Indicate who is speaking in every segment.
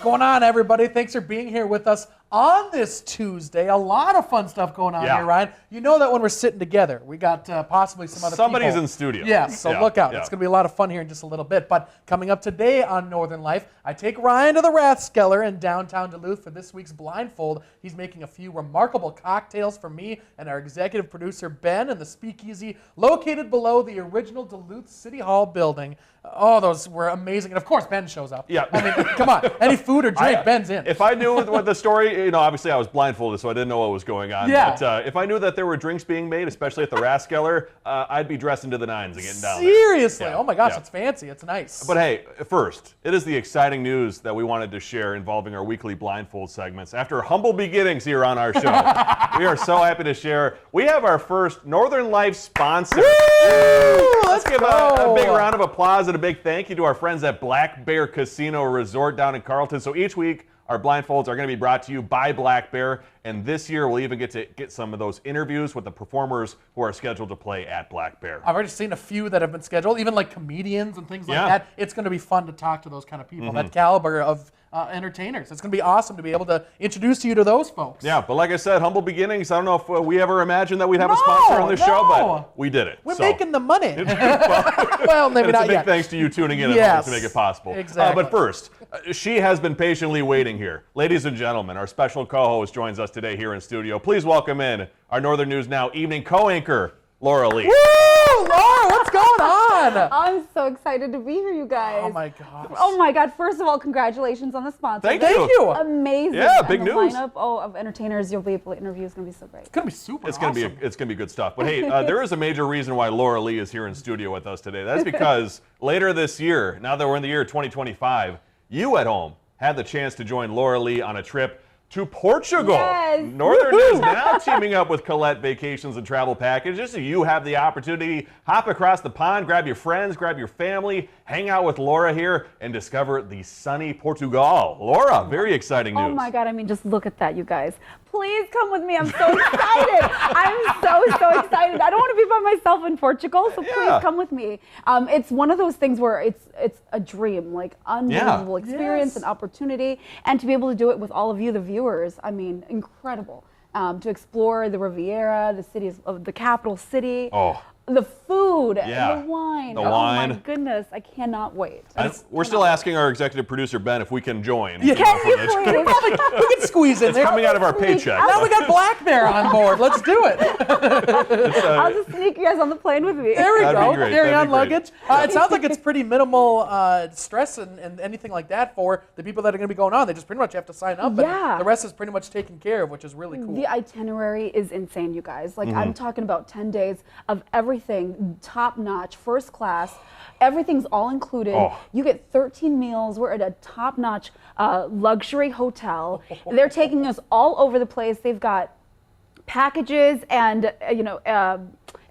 Speaker 1: going on, everybody? Thanks for being here with us on this Tuesday. A lot of fun stuff going on here, Ryan. You know that when we're sitting together, we got possibly some other
Speaker 2: Somebody's
Speaker 1: people.
Speaker 2: in studio.
Speaker 1: Yes, so look out. It's going to be a lot of fun here in just a little bit. But coming up today on Northern Life, I take Ryan to the Rathskeller in downtown Duluth for this week's Blindfold. He's making a few remarkable cocktails for me and our executive producer, Ben, in the Speakeasy located below the original Duluth City Hall building. Oh, those were amazing. And of course, Ben shows up.
Speaker 2: Yeah.
Speaker 1: I mean, come on. Any food or drink, Ben's in.
Speaker 2: If I knew what the story, obviously I was blindfolded, so I didn't know what was going on.
Speaker 1: Yeah.
Speaker 2: But if I knew that there were drinks being made, especially at the Rathskeller, I'd be dressed into the nines and getting down there.
Speaker 1: Seriously?
Speaker 2: Yeah.
Speaker 1: Oh my gosh,
Speaker 2: Yeah.
Speaker 1: it's fancy. It's nice.
Speaker 2: But hey, first, it is the exciting news that we wanted to share involving our weekly blindfold segments. After humble beginnings here on our show, we are so happy to share. We have our first Northern Life sponsor.
Speaker 1: Woo!
Speaker 2: Let's give a big round of applause and a big thank you to our friends at Black Bear Casino Resort down in Carlton. So each week, our blindfolds are going to be brought to you by Black Bear, and this year we'll even get some of those interviews with the performers who are scheduled to play at Black Bear.
Speaker 1: I've already seen a few that have been scheduled, even like comedians and things like that. It's going to be fun to talk to those kind of people, that caliber of entertainers. It's going to be awesome to be able to introduce you to those folks.
Speaker 2: Yeah, but like I said, humble beginnings. I don't know if we ever imagined that we'd have a sponsor on this show, but we did it.
Speaker 1: We're making the money. Well, maybe
Speaker 2: it's
Speaker 1: not
Speaker 2: a big
Speaker 1: yet.
Speaker 2: thanks to you tuning in at home to make it possible.
Speaker 1: Exactly.
Speaker 2: But first, she has been patiently waiting here. Ladies and gentlemen, our special co-host joins us today here in studio. Please welcome in our Northern News Now evening co-anchor, Laura Lee.
Speaker 1: Woo! Laura, what's going on?
Speaker 3: I'm so excited to be here, you guys.
Speaker 1: Oh my gosh.
Speaker 3: Oh my God. First of all, congratulations on the sponsor.
Speaker 2: Thank you.
Speaker 3: Amazing.
Speaker 2: Yeah, big
Speaker 3: and the
Speaker 2: news.
Speaker 3: lineup of entertainers you'll be able to interview is going to be so great.
Speaker 1: It's going to be super
Speaker 2: It's
Speaker 1: awesome.
Speaker 2: going to be good stuff. But hey, there is a major reason why Laura Lee is here in studio with us today. That's because later this year, now that we're in the year 2025, you at home had the chance to join Laura Lee on a trip to Portugal.
Speaker 3: Yes.
Speaker 2: Northern is now teaming up with Colette Vacations and Travel Packages, so you have the opportunity hop across the pond, grab your friends, grab your family, hang out with Laura here, and discover the sunny Portugal. Laura, very exciting news.
Speaker 3: Oh my God. I mean, just look at that, you guys. Please come with me. I'm so excited. I'm so excited. I don't want to be by myself in Portugal, so please come with me. It's one of those things where it's a dream, like unbelievable experience and opportunity, and to be able to do it with all of you, the viewers. I mean, incredible. To explore the Riviera, the cities of the capital city.
Speaker 2: Oh.
Speaker 3: The food,
Speaker 2: Yeah.
Speaker 3: the wine.
Speaker 2: The
Speaker 3: oh
Speaker 2: wine.
Speaker 3: my goodness, I cannot wait.
Speaker 2: We're still asking our executive producer, Ben, if we can join.
Speaker 1: Yeah.
Speaker 3: Can you please?
Speaker 1: We can squeeze in
Speaker 2: It's
Speaker 1: there.
Speaker 2: coming out of our paycheck.
Speaker 1: Now we got Black Bear on board. Let's do it.
Speaker 3: I'll just sneak you guys on the plane with me.
Speaker 1: There we
Speaker 2: That'd
Speaker 1: go.
Speaker 2: be great.
Speaker 1: Carry
Speaker 2: That'd
Speaker 1: on
Speaker 2: be great.
Speaker 1: luggage. It sounds like it's pretty minimal stress and anything like that for the people that are going to be going on. They just pretty much have to sign up,
Speaker 3: Yeah.
Speaker 1: and the rest is pretty much taken care of, which is really cool.
Speaker 3: The itinerary is insane, you guys. Like, I'm talking about 10 days of everything top notch, first class. Everything's all included.
Speaker 2: Oh.
Speaker 3: You get 13 meals. We're at a top notch luxury hotel. They're taking us all over the place. They've got packages and,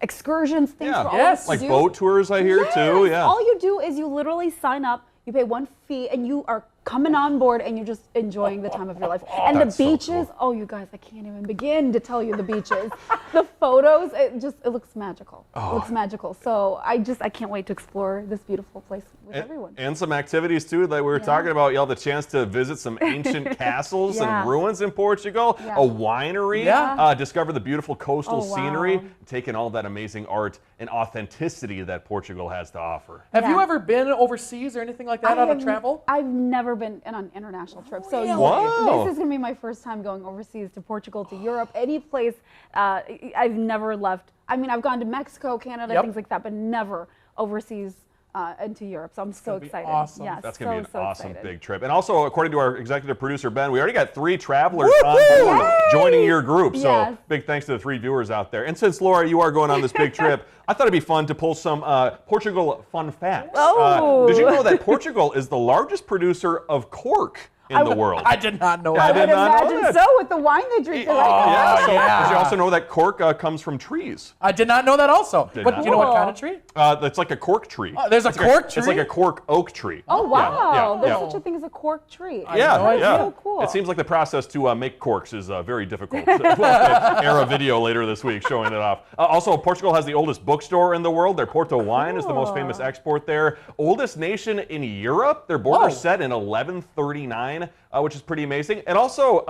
Speaker 3: excursions, things for all of us to
Speaker 2: like
Speaker 3: do.
Speaker 2: boat tours I hear too.
Speaker 3: Yes.
Speaker 2: Yeah.
Speaker 3: All you do is you literally sign up, you pay one fee, and you are coming on board and you're just enjoying the time of your life. And the
Speaker 2: That's so
Speaker 3: beaches,
Speaker 2: cool.
Speaker 3: oh, you guys, I can't even begin to tell you the beaches. The photos, it looks magical. It looks magical. So I can't wait to explore this beautiful place with everyone.
Speaker 2: And some activities too that we were talking about. You all the chance to visit some ancient castles and ruins in Portugal, a winery, discover the beautiful coastal scenery, take in all that amazing art and authenticity that Portugal has to offer.
Speaker 1: Have you ever been overseas or anything like that on a travel?
Speaker 3: I've never been on an international trip. So
Speaker 2: Wow.
Speaker 3: this is going to be my first time going overseas to Portugal, to Europe, any place. I've never left. I mean, I've gone to Mexico, Canada, things like that, but never overseas into Europe. So I'm so excited.
Speaker 1: awesome.
Speaker 3: Yes,
Speaker 2: That's going to be an awesome
Speaker 3: excited.
Speaker 2: big trip. And also, according to our executive producer, Ben, we already got 3 travelers on board joining your group. So
Speaker 3: Yes.
Speaker 2: big thanks to the 3 viewers out there. And since, Laura, you are going on this big trip, I thought it'd be fun to pull some Portugal fun facts.
Speaker 3: Oh.
Speaker 2: Did you know that Portugal is the largest producer of cork in the world?
Speaker 1: I did not know
Speaker 2: I
Speaker 1: that.
Speaker 3: I would
Speaker 2: did not know
Speaker 3: imagine
Speaker 2: that.
Speaker 3: so with the wine they drink. They're like,
Speaker 2: Yeah, so
Speaker 1: yeah.
Speaker 2: did you also know that cork comes from trees?
Speaker 1: I did not know that also. But
Speaker 2: not
Speaker 1: you know what
Speaker 3: know.
Speaker 1: kind of tree?
Speaker 2: It's like a cork tree.
Speaker 1: There's a
Speaker 2: It's
Speaker 1: cork
Speaker 2: It's
Speaker 1: tree?
Speaker 2: like a cork oak tree.
Speaker 3: oh, wow. There's
Speaker 2: yeah.
Speaker 3: such a thing as a cork tree.
Speaker 2: Yeah,
Speaker 1: no idea.
Speaker 2: yeah.
Speaker 3: So cool.
Speaker 2: It seems like the process to make corks is very difficult. We'll have to air a video later this week showing it off. Also, Portugal has the oldest bookstore in the world. Their Porto wine is the most famous export there. Oldest nation in Europe. Their border set in 1139. again, which is pretty amazing. And also,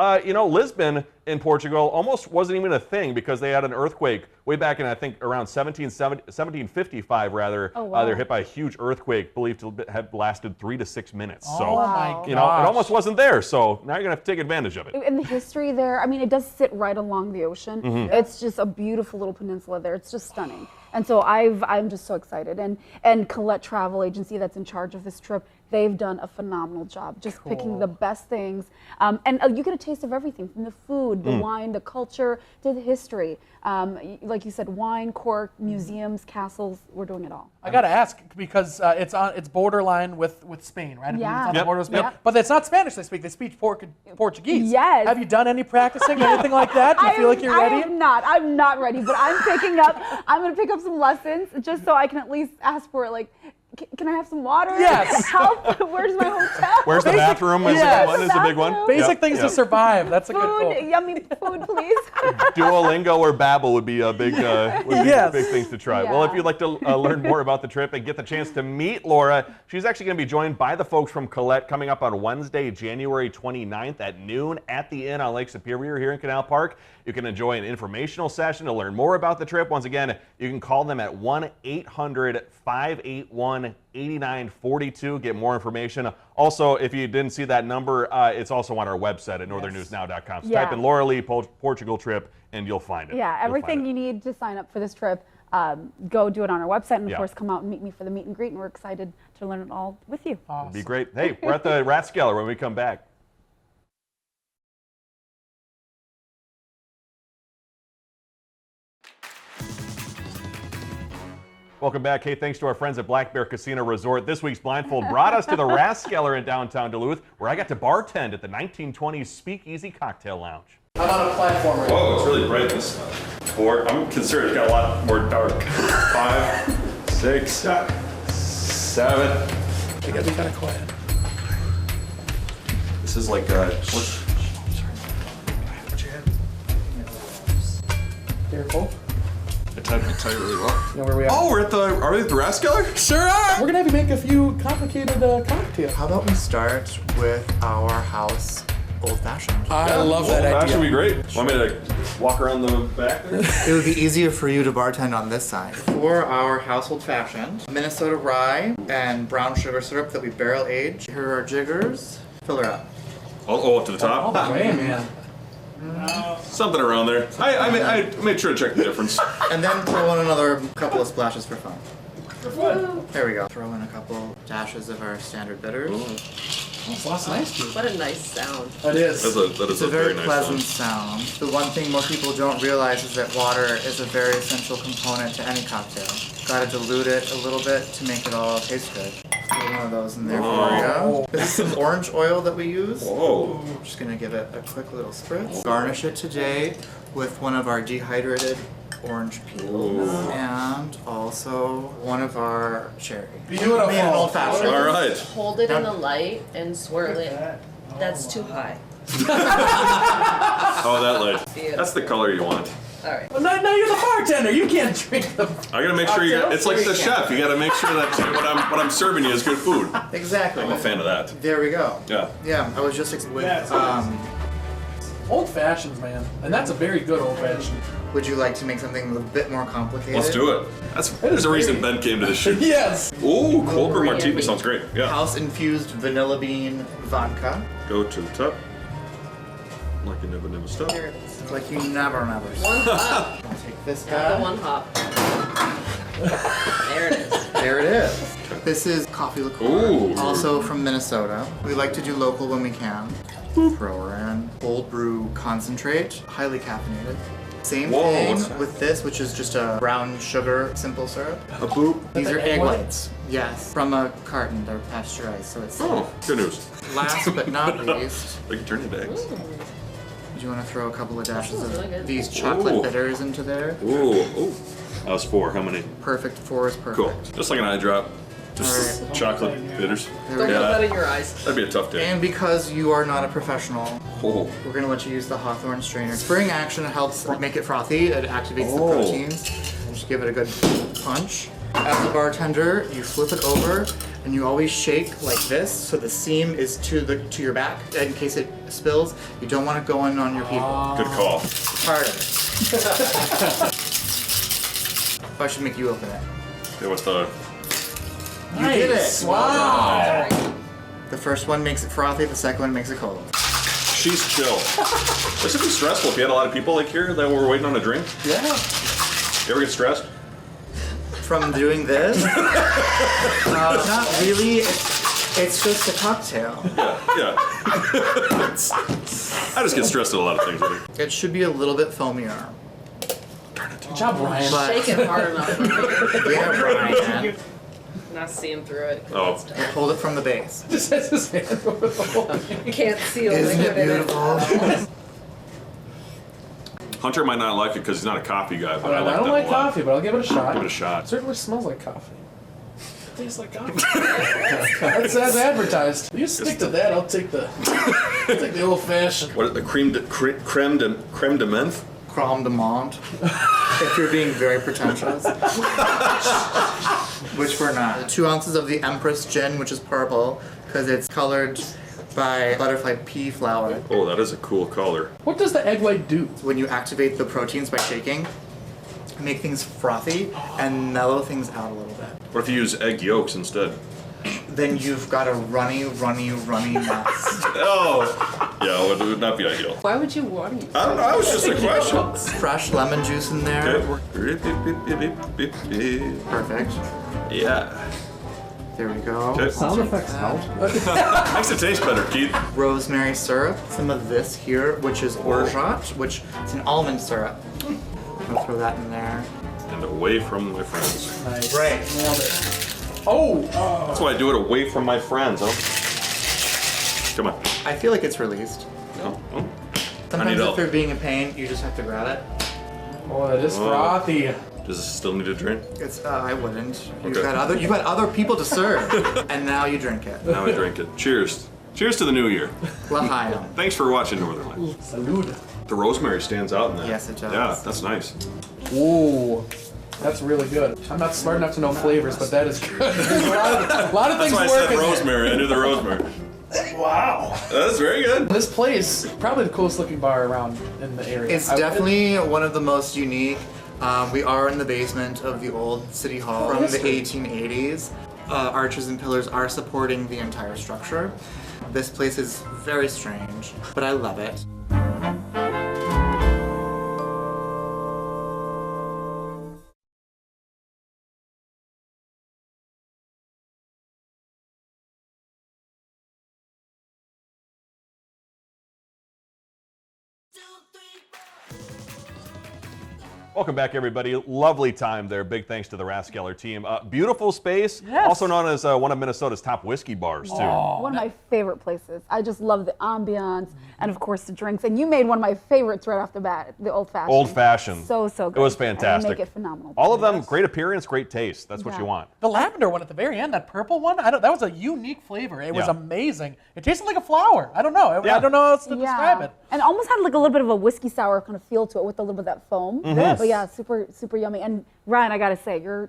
Speaker 2: Lisbon in Portugal almost wasn't even a thing because they had an earthquake way back in, I think, around 1755, rather.
Speaker 3: Oh, wow.
Speaker 2: They were hit by a huge earthquake believed to have lasted 3 to 6 minutes.
Speaker 1: Oh,
Speaker 2: So,
Speaker 1: my gosh.
Speaker 2: it almost wasn't there. So now you're going to have to take advantage of it.
Speaker 3: And the history there, I mean, it does sit right along the ocean. It's just a beautiful little peninsula there. It's just stunning. And so I'm just so excited. And Colette Travel Agency that's in charge of this trip, they've done a phenomenal job just picking the best things. And you get a taste of everything from the food, the wine, the culture, to the history. Like you said, wine, cork, museums, castles, we're doing it all.
Speaker 1: I got to ask because it's borderline with Spain, right? I believe
Speaker 3: Yeah.
Speaker 1: It's on the border with Spain.
Speaker 3: Yep.
Speaker 1: But it's not Spanish they speak. They speak Portuguese.
Speaker 3: Yes.
Speaker 1: Have you done any practicing or anything like that? Do you feel like you're ready?
Speaker 3: I'm not ready, but I'm going to pick up some lessons just so I can at least ask for it, like, can I have some water?
Speaker 1: Yes.
Speaker 3: Help? Where's my hotel?
Speaker 2: Where's the bathroom? Is
Speaker 1: Yes.
Speaker 2: a big one.
Speaker 1: Basic
Speaker 2: Yep,
Speaker 1: things
Speaker 2: yep.
Speaker 1: to survive. That's a good
Speaker 3: Food,
Speaker 1: goal.
Speaker 3: yummy food, please.
Speaker 2: Duolingo or Babbel would be a big,
Speaker 1: Yes.
Speaker 2: big things to try. Well,
Speaker 3: Yeah.
Speaker 2: if you'd like to learn more about the trip and get the chance to meet Laura, she's actually going to be joined by the folks from Colette coming up on Wednesday, January 29th at noon at the Inn on Lake Superior here in Canal Park. You can enjoy an informational session to learn more about the trip. Once again, you can call them at 1-800-581-8942. Get more information. Also, if you didn't see that number, it's also on our website at northernnewsnow.com. So
Speaker 3: Yeah.
Speaker 2: type in Laura Lee Portugal trip and you'll find it.
Speaker 3: Yeah,
Speaker 2: You'll find
Speaker 3: everything
Speaker 2: it.
Speaker 3: you need to sign up for this trip, go do it on our website, and of
Speaker 2: Yeah.
Speaker 3: course come out and meet me for the meet and greet, and we're excited to learn it all with you.
Speaker 1: Awesome.
Speaker 2: Be great. Hey, we're at the Rathskeller when we come back. Welcome back. Hey, thanks to our friends at Black Bear Casino Resort. This week's Blindfold brought us to the Rathskeller in downtown Duluth, where I got to bartend at the 1920s Speakeasy Cocktail Lounge.
Speaker 1: How about a platform? Right?
Speaker 4: Whoa, it's really bright. This 4. I'm concerned it's got a lot more dark. 5, 6, 7.
Speaker 1: You gotta be kind of quiet.
Speaker 4: This is like what's
Speaker 1: Careful.
Speaker 4: I typed it really well.
Speaker 1: You know where we are?
Speaker 4: Oh, are we at the Rathskeller?
Speaker 1: Sure are. We're gonna have you make a few complicated cocktails.
Speaker 5: How about we start with our house old fashioned?
Speaker 1: I love that
Speaker 4: That
Speaker 1: idea.
Speaker 4: should be great. Want me to walk around the back there?
Speaker 5: It would be easier for you to bartend on this side. For our house old fashioned, Minnesota rye and brown sugar syrup that we barrel age. Here are our jiggers. Fill her up.
Speaker 4: Oh, up to the
Speaker 1: All
Speaker 4: top.
Speaker 1: the way, man.
Speaker 4: Something around there. I made sure to check the difference.
Speaker 5: And then throw in another couple of splashes for fun. There we go. Throw in a couple dashes of our standard bitters.
Speaker 1: That's nice, dude.
Speaker 6: What a nice sound.
Speaker 1: That is.
Speaker 4: That is
Speaker 5: It's a very
Speaker 4: nice
Speaker 5: pleasant
Speaker 4: sound.
Speaker 5: sound. The one thing most people don't realize is that water is a very essential component to any cocktail. Gotta dilute it a little bit to make it all taste good. Throw one of those in there for you. This is some orange oil that we use.
Speaker 4: Whoa.
Speaker 5: Just gonna give it a quick little spritz. Garnish it today with one of our dehydrated orange peels and also one of our cherry.
Speaker 1: Beautiful.
Speaker 5: Made an old fashioned.
Speaker 4: All right.
Speaker 6: Hold it in the light and swirl it. That's too high.
Speaker 4: Oh, that light. That's the color you want.
Speaker 6: All right.
Speaker 1: Well, now you're the bartender. You can't drink them.
Speaker 4: I gotta make sure you.
Speaker 1: Cocktails?
Speaker 4: It's like the chef. You gotta make sure that what I'm serving you is good food.
Speaker 5: Exactly.
Speaker 4: I'm a fan of that.
Speaker 5: There we go.
Speaker 4: Yeah.
Speaker 5: Yeah, I was just with
Speaker 1: Old fashions, man, and that's a very good old fashioned.
Speaker 5: would you like to make something a bit more complicated?
Speaker 4: Let's do it. There's a reason Ben came to the shoot.
Speaker 1: Yes.
Speaker 4: Ooh, cold brew
Speaker 6: Really
Speaker 4: martini
Speaker 6: yummy.
Speaker 4: sounds great. Yeah.
Speaker 5: House infused vanilla bean vodka.
Speaker 4: Go to the top. Like you never stop.
Speaker 6: There it is.
Speaker 5: Like you never.
Speaker 6: One hop.
Speaker 5: I'll take this
Speaker 6: The
Speaker 5: guy.
Speaker 6: one hop. There it is.
Speaker 5: There it is. This is coffee liqueur.
Speaker 4: Ooh.
Speaker 5: Also from Minnesota. We like to do local when we can. Throw her in. Cold brew concentrate. Highly caffeinated. Same
Speaker 4: Whoa,
Speaker 5: thing
Speaker 4: what's that?
Speaker 5: with this, which is just a brown sugar simple syrup.
Speaker 4: A boop.
Speaker 5: These are
Speaker 1: egg
Speaker 5: egg
Speaker 1: whites?
Speaker 5: whites. Yes. From a carton. They're pasteurized, so it's
Speaker 4: Oh, good news.
Speaker 5: last but not least.
Speaker 4: They can turn into eggs.
Speaker 5: Do you want to throw a couple of dashes
Speaker 6: Smells really
Speaker 5: of
Speaker 6: good.
Speaker 5: these chocolate
Speaker 4: Ooh.
Speaker 5: bitters into there?
Speaker 4: Ooh, ooh. That was 4. How many?
Speaker 5: Perfect. 4 is perfect.
Speaker 4: Cool. Just like an eye drop. Just
Speaker 5: Alright.
Speaker 4: chocolate bitters.
Speaker 5: There
Speaker 6: Don't
Speaker 5: we
Speaker 6: put
Speaker 5: go.
Speaker 6: that in your eyes.
Speaker 4: That'd be a tough day.
Speaker 5: And because you are not a professional,
Speaker 4: Oh.
Speaker 5: we're going to let you use the Hawthorne strainer. Spring action helps make it frothy. It activates the
Speaker 4: Oh.
Speaker 5: proteins. And just give it a good punch. As a bartender, you flip it over And you always shake like this, so the seam is to your back in case it spills. You don't want to go in on your people.
Speaker 4: Good call.
Speaker 5: It's harder. I should make you open it.
Speaker 4: Okay, what's the?
Speaker 5: You did
Speaker 1: Nice.
Speaker 5: it!
Speaker 1: Wow.
Speaker 5: The first one makes it frothy, the second one makes it cold.
Speaker 4: She's chill. This would be stressful if you had a lot of people like here that were waiting on a drink.
Speaker 5: Yeah.
Speaker 4: You ever get stressed?
Speaker 5: From doing this? Not really. It's just a cocktail.
Speaker 4: Yeah. I just get stressed at a lot of things. I think.
Speaker 5: It should be a little bit foamier.
Speaker 1: Good job, Ryan.
Speaker 5: But
Speaker 6: Shake it hard enough.
Speaker 5: yeah, Brian.
Speaker 6: Not seeing through it.
Speaker 4: Oh.
Speaker 5: Hold it from the base.
Speaker 1: Just has his hand over the whole thing.
Speaker 6: You can't seal
Speaker 5: Isn't it
Speaker 6: liquid in
Speaker 5: beautiful?
Speaker 4: Hunter might not like it because he's not a coffee guy, but I like
Speaker 1: I don't
Speaker 4: that
Speaker 1: like
Speaker 4: a lot.
Speaker 1: coffee, but I'll give it a shot.
Speaker 4: Give it a shot.
Speaker 1: It certainly smells like coffee. It tastes like coffee. That's as advertised. You stick to that. I'll take the old fashioned.
Speaker 4: What is the creme de menthe?
Speaker 5: Creme de menthe. If you're being very pretentious. Which we're not. 2 ounces of the Empress gin, which is purple, because it's colored by butterfly pea flower.
Speaker 4: Oh, that is a cool color.
Speaker 1: What does the egg white do?
Speaker 5: When you activate the proteins by shaking, make things frothy and mellow things out a little bit.
Speaker 4: What if you use egg yolks instead?
Speaker 5: Then you've got a runny mess.
Speaker 4: Oh, yeah, it would not be ideal.
Speaker 6: Why would you want to use
Speaker 4: I don't know. It was just a question.
Speaker 5: Fresh lemon juice in there.
Speaker 4: Okay.
Speaker 5: Perfect.
Speaker 4: Yeah.
Speaker 5: There we go.
Speaker 4: Okay.
Speaker 1: Sound effects help.
Speaker 4: Makes it taste better, Keith.
Speaker 5: Rosemary syrup. Some of this here, which is orgeat, which is an almond syrup. I'll throw that in there.
Speaker 4: And away from my friends.
Speaker 1: Nice.
Speaker 5: Right.
Speaker 1: Nailed it. Oh!
Speaker 4: That's why I do it away from my friends, huh? Come on.
Speaker 5: I feel like it's released.
Speaker 4: No. Oh. I
Speaker 5: Sometimes
Speaker 4: need
Speaker 5: if
Speaker 4: help.
Speaker 5: they're being a pain, you just have to grab it.
Speaker 1: Oh, that is frothy.
Speaker 4: Does it still need a drink?
Speaker 5: It's I wouldn't. You've
Speaker 4: Okay.
Speaker 5: got other people to serve, and now you drink it.
Speaker 4: Now I drink it. Cheers. Cheers to the new year.
Speaker 5: L'chaim.
Speaker 4: Thanks for watching Northern Lights.
Speaker 1: Salud.
Speaker 4: The rosemary stands out in that.
Speaker 5: Yes, it does.
Speaker 4: Yeah, that's nice.
Speaker 1: Ooh. That's really good. I'm not smart enough to know flavors, but that is good. a lot of
Speaker 4: That's
Speaker 1: things
Speaker 4: why I
Speaker 1: work
Speaker 4: said
Speaker 1: in there.
Speaker 4: rosemary. I knew the rosemary.
Speaker 1: Wow.
Speaker 4: That's very good.
Speaker 1: This place, probably the coolest looking bar around in the area.
Speaker 5: It's definitely one of the most unique. We are in the basement of the old City Hall from the 1880s. Arches and pillars are supporting the entire structure. This place is very strange, but I love it.
Speaker 2: Welcome back, everybody. Lovely time there. Big thanks to the Rathskeller team. Beautiful space,
Speaker 1: Yes.
Speaker 2: also known as one of Minnesota's top whiskey bars, too.
Speaker 3: One of my favorite places. I just love the ambiance and, of course, the drinks. And you made one of my favorites right off the bat, the old fashioned.
Speaker 2: Old fashioned.
Speaker 3: So good.
Speaker 2: It was
Speaker 3: And you
Speaker 2: fantastic.
Speaker 3: make it phenomenal.
Speaker 2: All of them, great appearance, great taste. That's what
Speaker 3: Yeah.
Speaker 2: you want.
Speaker 1: The lavender one at the very end, that purple one, that was a unique flavor. It was
Speaker 2: Yeah.
Speaker 1: amazing. It tasted like a flower. I don't know.
Speaker 2: Yeah.
Speaker 1: I don't know how else to describe it.
Speaker 3: And almost had like a little bit of a whiskey sour kind of feel to it with a little bit of that foam.
Speaker 2: Mm-hmm.
Speaker 3: But yeah, super yummy. And Ryan, I gotta say, your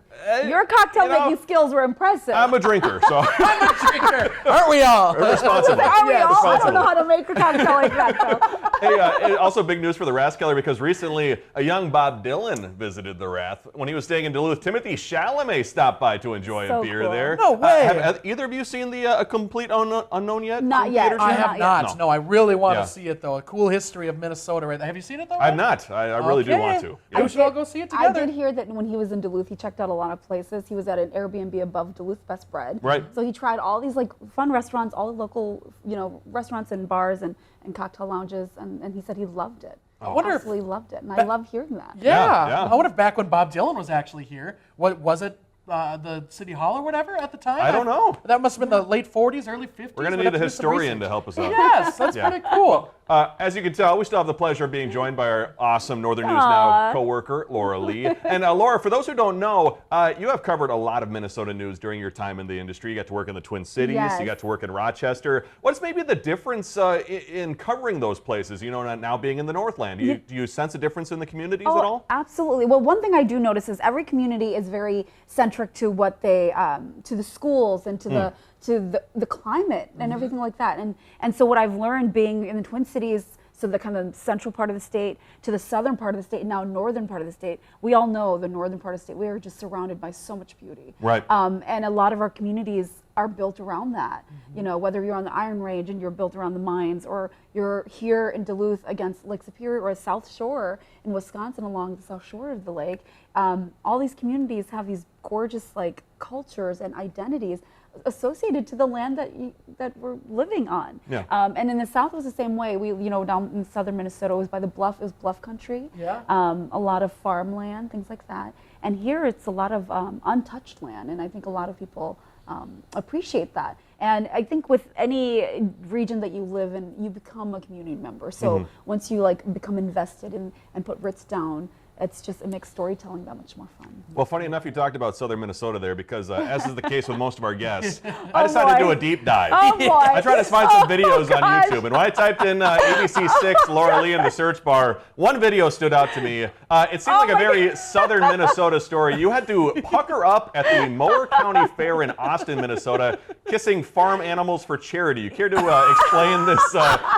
Speaker 3: cocktail
Speaker 2: you know,
Speaker 3: making skills were impressive.
Speaker 2: I'm a drinker, so
Speaker 1: I'm a drinker, aren't we all?
Speaker 2: responsible.
Speaker 3: Are we
Speaker 1: Yeah,
Speaker 3: all? I don't know
Speaker 2: responsible.
Speaker 3: how to make a cocktail like that though.
Speaker 2: Hey, also big news for the Rathskeller because recently a young Bob Dylan visited the Rath when he was staying in Duluth. Timothy Chalamet stopped by to enjoy
Speaker 3: So
Speaker 2: a beer
Speaker 3: cool.
Speaker 2: there.
Speaker 1: No way.
Speaker 2: Have either of you seen the A Complete Unknown yet?
Speaker 3: Not
Speaker 2: in
Speaker 3: yet.
Speaker 2: theaters
Speaker 1: I
Speaker 3: Not
Speaker 1: have
Speaker 3: yet.
Speaker 1: not. No, I really want
Speaker 2: Yeah.
Speaker 1: to see it though. A cool history of Minnesota. Right? Have you seen it though?
Speaker 2: I'm
Speaker 1: Ryan?
Speaker 2: not. I really do want to.
Speaker 1: We should all go see it together.
Speaker 3: I did hear that when he was in Duluth, he checked out a lot of places. He was at an Airbnb above Duluth Best Bread.
Speaker 2: Right.
Speaker 3: So he tried all these like fun restaurants, all the local, restaurants and bars and cocktail lounges, and he said he loved it.
Speaker 1: I wonder if-
Speaker 3: Absolutely loved it, and I love hearing that.
Speaker 1: Yeah.
Speaker 2: Yeah.
Speaker 1: I wonder if back when Bob Dylan was actually here, what was it? The City Hall or whatever at the time?
Speaker 2: I don't know.
Speaker 1: That must have been the late 40s, early 50s.
Speaker 2: We're going to
Speaker 1: We'd
Speaker 2: need
Speaker 1: have
Speaker 2: a
Speaker 1: do some
Speaker 2: historian to
Speaker 1: research.
Speaker 2: help us out.
Speaker 1: Yes, that's
Speaker 2: Yeah.
Speaker 1: pretty cool.
Speaker 2: As you can tell, we still have the pleasure of being joined by our awesome Northern News Now
Speaker 3: Aw.
Speaker 2: co-worker, Laura Lee. And Laura, for those who don't know, you have covered a lot of Minnesota news during your time in the industry. You got to work in the Twin Cities.
Speaker 3: Yes.
Speaker 2: You got to work in Rochester. What's maybe the difference in covering those places, now being in the Northland? Do you sense a difference in the communities at all?
Speaker 3: Absolutely. Well, one thing I do notice is every community is very central centric to what they to the schools and to the climate and everything like that. And so what I've learned being in the Twin Cities, so the kind of central part of the state to the southern part of the state, and now northern part of the state. We all know the northern part of the state, we are just surrounded by so much beauty.
Speaker 2: Right.
Speaker 3: And a lot of our communities are built around that. You know, whether you're on the Iron Range and you're built around the mines, or you're here in Duluth against Lake Superior, or South Shore in Wisconsin along the South Shore of the lake. All these communities have these gorgeous like cultures and identities associated to the land that we're living on.
Speaker 2: Yeah.
Speaker 3: And in the South it was the same way. We, you know, down in southern Minnesota, it was by the bluff, it was bluff country.
Speaker 1: Yeah.
Speaker 3: A lot of farmland, things like that. And here it's a lot of untouched land, and I think a lot of people appreciate that. And I think with any region that you live in, you become a community member. So once you like become invested and put roots down, it makes storytelling that much more fun.
Speaker 2: Well, funny enough, you talked about southern Minnesota there, because as is the case with most of our guests, I decided to do a deep dive.
Speaker 3: Oh boy!
Speaker 2: I tried to find some videos on
Speaker 3: gosh.
Speaker 2: YouTube, and when I typed in ABC6 Laura Lee in the search bar, one video stood out to me. It seemed like a very southern Minnesota story. You had to pucker up at the Mower County Fair in Austin, Minnesota, kissing farm animals for charity. You care to explain this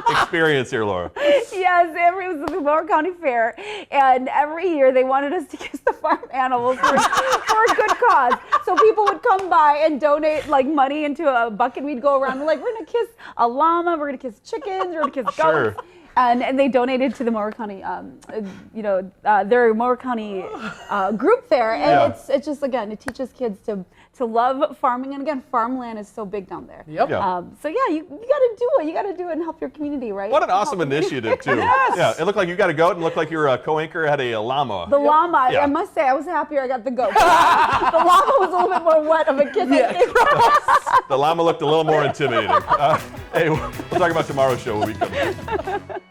Speaker 2: experience here, Laura?
Speaker 3: Yes, it was the Mower County Fair, and every year they wanted us to kiss the farm animals for a good cause. So people would come by and donate like money into a bucket. We'd go around and like, we're gonna kiss a llama, we're gonna kiss chickens, we're gonna kiss goats.
Speaker 2: Sure.
Speaker 3: And they donated to the Mower County, their Mower County group there, and it's just, again, it teaches kids to love farming, and again, farmland is so big down there.
Speaker 1: Yep.
Speaker 2: Yeah.
Speaker 3: So yeah, you gotta do it. You gotta do it and help your community, right?
Speaker 2: What an awesome initiative, too.
Speaker 1: Yes.
Speaker 2: Yeah, it looked like you got a goat, and looked like your co-anchor had a llama.
Speaker 3: The llama,
Speaker 2: Yeah.
Speaker 3: I must say, I was happier I got the goat. The llama was a little bit more wet of a kiss. I think.
Speaker 2: The llama looked a little more intimidating. Hey, we'll talk about tomorrow's show when we come back.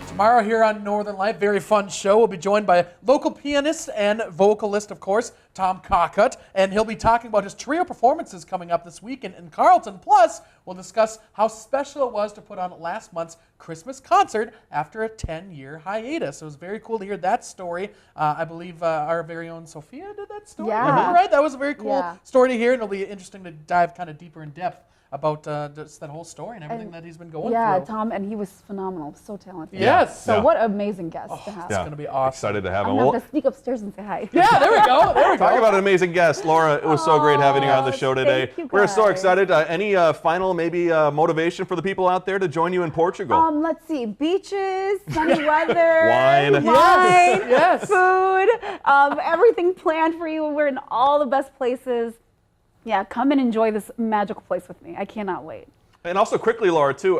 Speaker 1: Tomorrow here on Northern Life, very fun show. We'll be joined by local pianist and vocalist, of course, Tom Cockut, and he'll be talking about his trio performances coming up this weekend in Carlton. Plus, we'll discuss how special it was to put on last month's Christmas concert after a 10-year hiatus. It was very cool to hear that story. I believe our very own Sophia did that story.
Speaker 3: Yeah.
Speaker 1: Right? That was a very cool
Speaker 3: Yeah.
Speaker 1: story to hear, and it'll be interesting to dive kind of deeper in depth about just that whole story and everything that he's been going
Speaker 3: Yeah,
Speaker 1: through.
Speaker 3: Tom, and he was phenomenal, so talented.
Speaker 1: Yes.
Speaker 3: So
Speaker 2: Yeah.
Speaker 3: what an amazing guest to have.
Speaker 1: It's going to be awesome.
Speaker 2: Excited to have
Speaker 3: I'm
Speaker 2: him.
Speaker 3: gonna
Speaker 2: Well,
Speaker 3: have to sneak upstairs and say hi.
Speaker 1: Yeah, there we go. There we go.
Speaker 2: talk about an amazing guest, Laura. It was so great having you on the show today.
Speaker 3: Thank you,
Speaker 2: We're so
Speaker 3: guys.
Speaker 2: excited. Any final maybe motivation for the people out there to join you in Portugal?
Speaker 3: Let's see, beaches, sunny weather,
Speaker 2: Wine.
Speaker 1: Yes.
Speaker 3: food, everything planned for you. We're in all the best places. Yeah, come and enjoy this magical place with me. I cannot wait.
Speaker 2: And also quickly, Laura, too,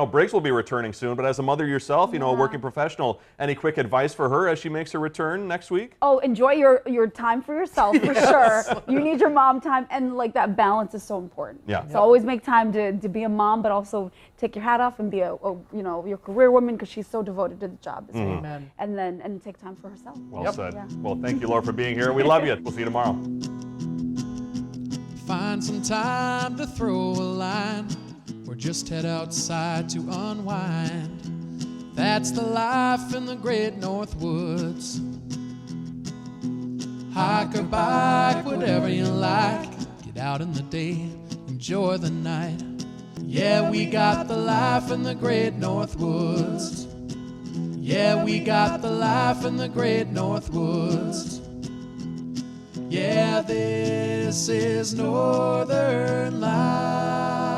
Speaker 2: Briggs will be returning soon, but as a mother yourself, a working professional, any quick advice for her as she makes her return next week?
Speaker 3: Oh, enjoy your time for yourself, for sure. You need your mom time, and like that balance is so important.
Speaker 2: Yeah.
Speaker 3: So always make time to be a mom, but also take your hat off and be your career woman, because she's so devoted to the job.
Speaker 1: Amen.
Speaker 3: And take time for herself.
Speaker 2: Well said.
Speaker 3: Yeah.
Speaker 2: Well, thank you, Laura, for being here. We love you. We'll see you tomorrow.
Speaker 7: Find some time to throw a line, or just head outside to unwind. That's the life in the great North Woods. Hike or bike, whatever you like. Get out in the day, enjoy the night. Yeah, we got the life in the great North Woods. Yeah, we got the life in the great North Woods. Yeah, this is Northern Life.